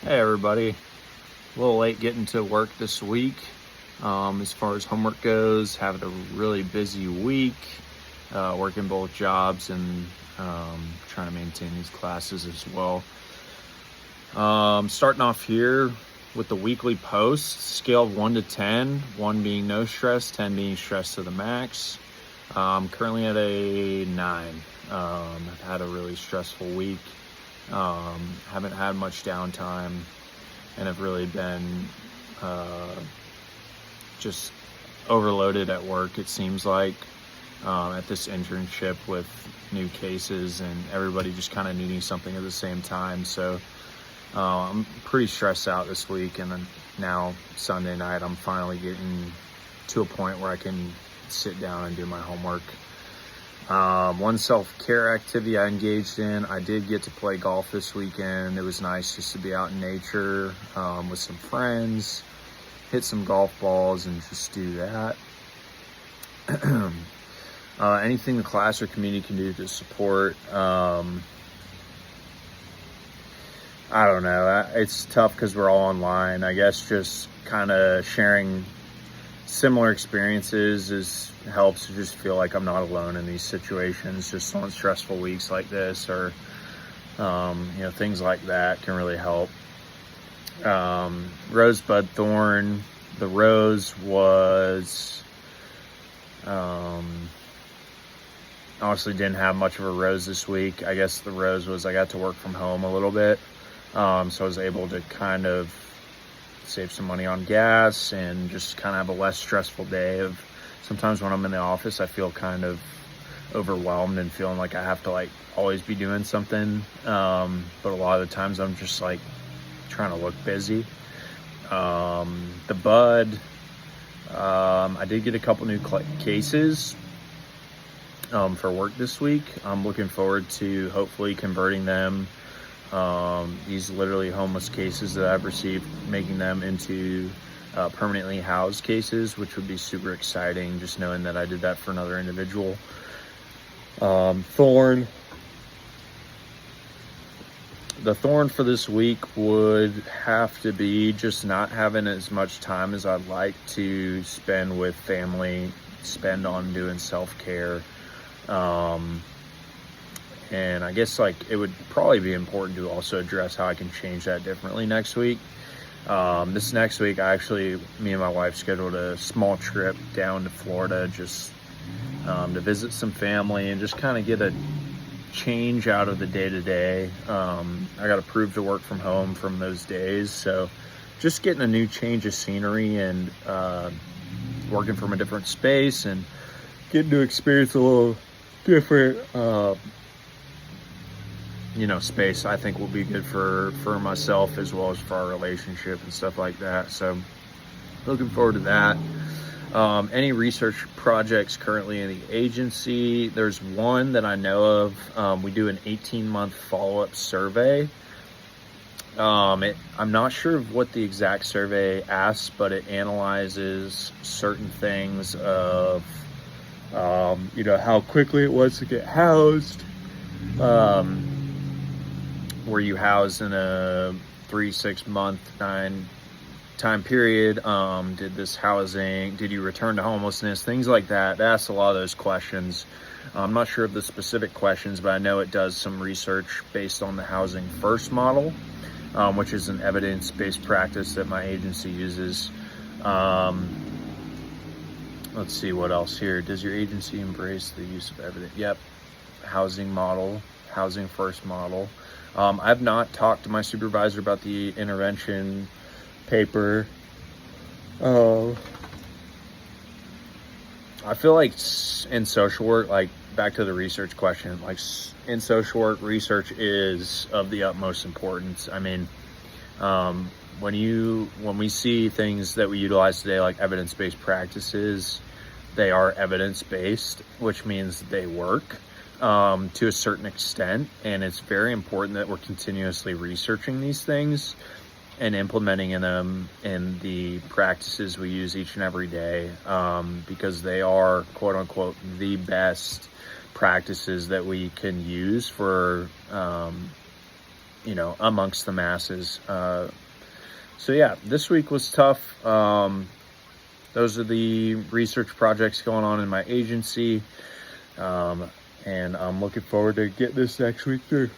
Hey everybody, a little late getting to work this week. As far as homework goes, having a really busy week, working both jobs and trying to maintain these classes as well. Starting off here with the weekly posts, scale of 1 to 10, 1 being no stress, 10 being stress to the max. Currently at a 9. I've had a really stressful week. Haven't had much downtime and have really been just overloaded at work, it seems like, at this internship with new cases and everybody just kind of needing something at the same time. So I'm pretty stressed out this week, and then now Sunday night I'm finally getting to a point where I can sit down and do my homework. One self-care activity I engaged in, I did get to play golf this weekend. It was nice just to be out in nature with some friends, hit some golf balls and just do that. Anything the class or community can do to support, I don't know. It's tough because we're all online. I guess just kind of sharing similar experiences helps to just feel like I'm not alone in these situations, just on stressful weeks like this, or things like that can really help. Rosebud thorn, the rose was honestly didn't have much of a rose this week. I guess the rose was I got to work from home a little bit, so I was able to kind of save some money on gas and just kind of have a less stressful day. Sometimes when I'm in the office, I feel kind of overwhelmed and feeling like I have to always be doing something. But a lot of the times I'm just trying to look busy. The bud, I did get a couple new cases for work this week. I'm looking forward to hopefully converting them. These literally homeless cases that I've received, making them into permanently housed cases, which would be super exciting, just knowing that I did that for another individual. Thorn. The thorn for this week would have to be just not having as much time as I'd like to spend with family, spend on doing self-care. And I guess it would probably be important to also address how I can change that differently next week. This next week, me and my wife scheduled a small trip down to Florida just to visit some family and just kind of get a change out of the day-to-day. I got approved to work from home from those days, so just getting a new change of scenery and working from a different space and getting to experience a little different space, I think will be good for myself as well as for our relationship and stuff like that. So looking forward to that. Any research projects currently in the agency? There's one that I know of. We do an 18-month follow-up survey. I'm not sure of what the exact survey asks, but it analyzes certain things of how quickly it was to get housed. Were you housed in a 3-6 month, 9 time period? Did you return to homelessness? Things like that. It asks a lot of those questions. I'm not sure of the specific questions, but I know it does some research based on the Housing First model, which is an evidence-based practice that my agency uses. Let's see what else here. Does your agency embrace the use of evidence? Yep. Housing First model. I've not talked to my supervisor about the intervention paper. I feel like in social work, back to the research question, in social work, research is of the utmost importance. I mean, when we see things that we utilize today, like evidence-based practices, they are evidence-based, which means they work. To a certain extent, and it's very important that we're continuously researching these things and implementing them in the practices we use each and every day, because they are, quote unquote, the best practices that we can use for amongst the masses. So yeah, this week was tough. Those are the research projects going on in my agency. And I'm looking forward to getting this next week through.